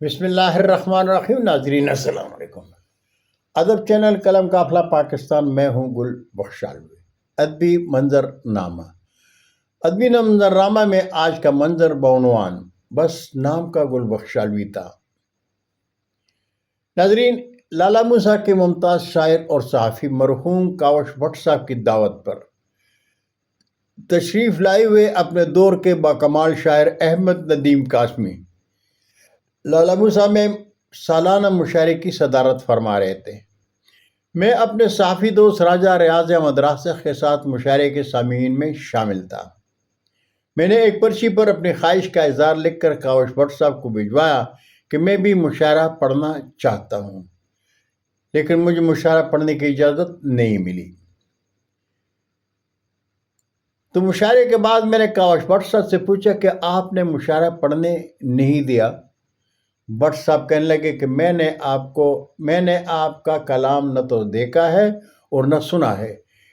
بسم اللہ الرحمن الرحیم. ناظرین السلام علیکم. ادب چینل قلم قافلہ پاکستان میں ہوں گل بخشالوی. ادبی منظر نامہ. ادبی منظر نامہ میں آج کا منظر بعنوان بس نام کا گل بخشالوی تھا. ناظرین، لالا موسیٰ کے ممتاز شاعر اور صحافی مرحوم کاوش بھٹ صاحب کی دعوت پر تشریف لائے ہوئے اپنے دور کے باکمال شاعر احمد ندیم قاسمی لالا موسیٰ میں سالانہ مشاعرے کی صدارت فرما رہے تھے. میں اپنے صحافی دوست راجہ ریاض احمد راسخ کے ساتھ مشاعرے کے سامعین میں شامل تھا. میں نے ایک پرچی پر اپنی خواہش کا اظہار لکھ کر کاوش بھٹ صاحب کو بھجوایا کہ میں بھی مشاعرہ پڑھنا چاہتا ہوں، لیکن مجھے مشاعرہ پڑھنے کی اجازت نہیں ملی. تو مشاعرے کے بعد میں نے کاوش بھٹ صاحب سے پوچھا کہ آپ نے مشاعرہ پڑھنے نہیں دیا. بھٹ صاحب کہنے لگے کہ میں نے آپ کا کلام نہ تو دیکھا ہے اور نہ سنا ہے.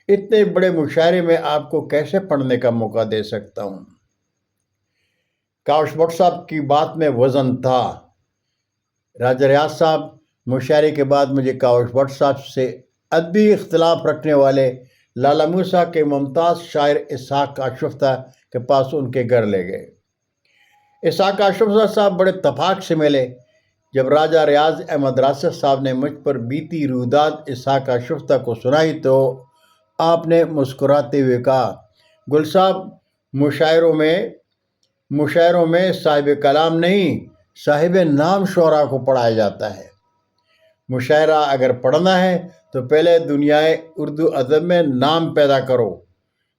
اتنے بڑے مشاعرے میں آپ کو کیسے پڑھنے کا موقع دے سکتا ہوں. کاوش بھٹ صاحب کی بات میں وزن تھا. راجہ ریاض صاحب، مشاعرے کے بعد مجھے کاوش بھٹ صاحب سے ادبی اختلاف رکھنے والے لالا موسیٰ کے ممتاز شاعر اسحاق اشرفتہ کے پاس ان کے گھر لے گئے. اسحاق اشرفتہ صاحب بڑے اتفاق سے ملے. جب راجہ ریاض احمد راسخ صاحب نے مجھ پر بیتی روداد اسحاق اشرفتہ کو سنائی تو آپ نے مسکراتے ہوئے کہا، گل صاحب، مشاعروں میں صاحب کلام نہیں، صاحب نام شعراء کو پڑھایا جاتا ہے. مشاعرہ اگر پڑھنا ہے تو پہلے دنیائے اردو ادب میں نام پیدا کرو،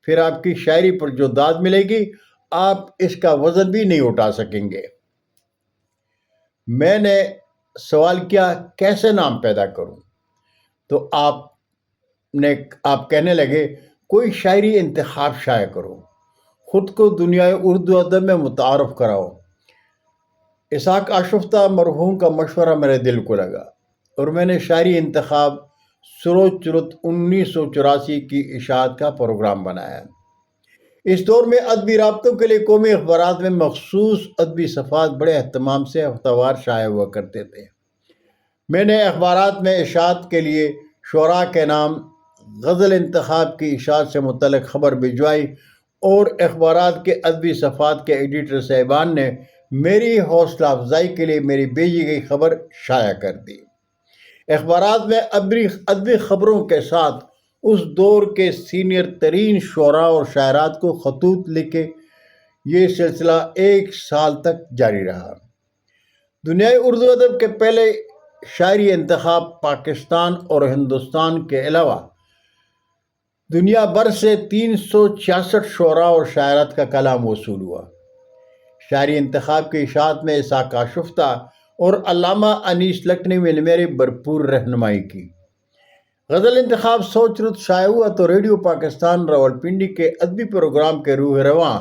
پھر آپ کی شاعری پر جو داد ملے گی آپ اس کا وزن بھی نہیں اٹھا سکیں گے. میں نے سوال کیا، کیسے نام پیدا کروں؟ تو آپ کہنے لگے، کوئی شاعری انتخاب شائع کرو، خود کو دنیائے اردو ادب میں متعارف کراؤ. اسحاق اشرفتہ مرحوم کا مشورہ میرے دل کو لگا اور میں نے شاعری انتخاب سروج چرت 1984 کی اشاعت کا پروگرام بنایا. اس دور میں ادبی رابطوں کے لیے قومی اخبارات میں مخصوص ادبی صفحات بڑے اہتمام سے ہفتہ وار شائع ہوا کرتے تھے. میں نے اخبارات میں اشاعت کے لیے شعراء کے نام، غزل انتخاب کی اشاعت سے متعلق خبر بھجوائی اور اخبارات کے ادبی صفحات کے ایڈیٹر صاحبان نے میری حوصلہ افزائی کے لیے میری بھیجی گئی خبر شائع کر دی. اخبارات میں ادبی خبروں کے ساتھ اس دور کے سینئر ترین شعراء اور شاعرات کو خطوط لکھے یہ سلسلہ 1 سال تک جاری رہا. دنیائے اردو ادب کے پہلے شاعری انتخاب پاکستان اور ہندوستان کے علاوہ دنیا بھر سے 366 شعراء اور شاعرات کا کلام وصول ہوا. شاعری انتخاب کی اشاعت میں اسحاق اشرفتہ اور علامہ انیس لکھنوی نے میری بھرپور رہنمائی کی. غزل انتخاب سوچ رت شائع ہوا تو ریڈیو پاکستان راولپنڈی کے ادبی پروگرام کے روح رواں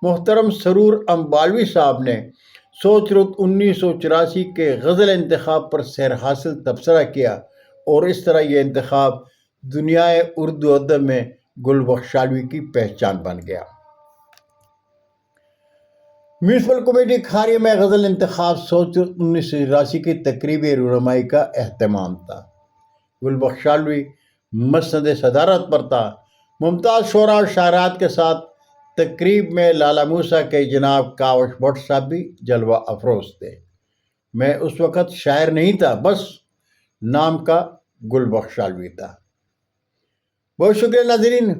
محترم سرور امبالوی صاحب نے سوچ رت 1984 کے غزل انتخاب پر سیر حاصل تبصرہ کیا اور اس طرح یہ انتخاب دنیائے اردو ادب میں گل بخشالوی کی پہچان بن گیا. میونسپل کمیٹی کھاریہ میں غزل انتخاب سوچ رت 1984 کی تقریبی رونمائی کا اہتمام تھا. گل بخشالوی مسند صدارت پر تھا. ممتاز شعراء اور شاعرات کے ساتھ تقریب میں لالا موسیٰ کے جناب کاوش بھٹ صاحب بھی جلوہ افروز تھے. میں اس وقت شاعر نہیں تھا، بس نام کا گل بخشالوی تھا. بہت شکریہ ناظرین.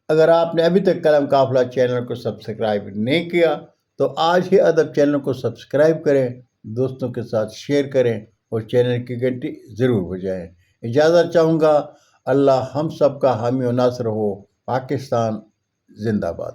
اگر آپ نے ابھی تک قلم قافلہ چینل کو سبسکرائب نہیں کیا تو آج ہی ادب چینل کو سبسکرائب کریں، دوستوں کے ساتھ شیئر کریں اور چینل کی گھنٹی ضرور بجائیں. اجازت چاہوں گا. اللہ ہم سب کا حامی و ناصر ہو. پاکستان زندہ باد.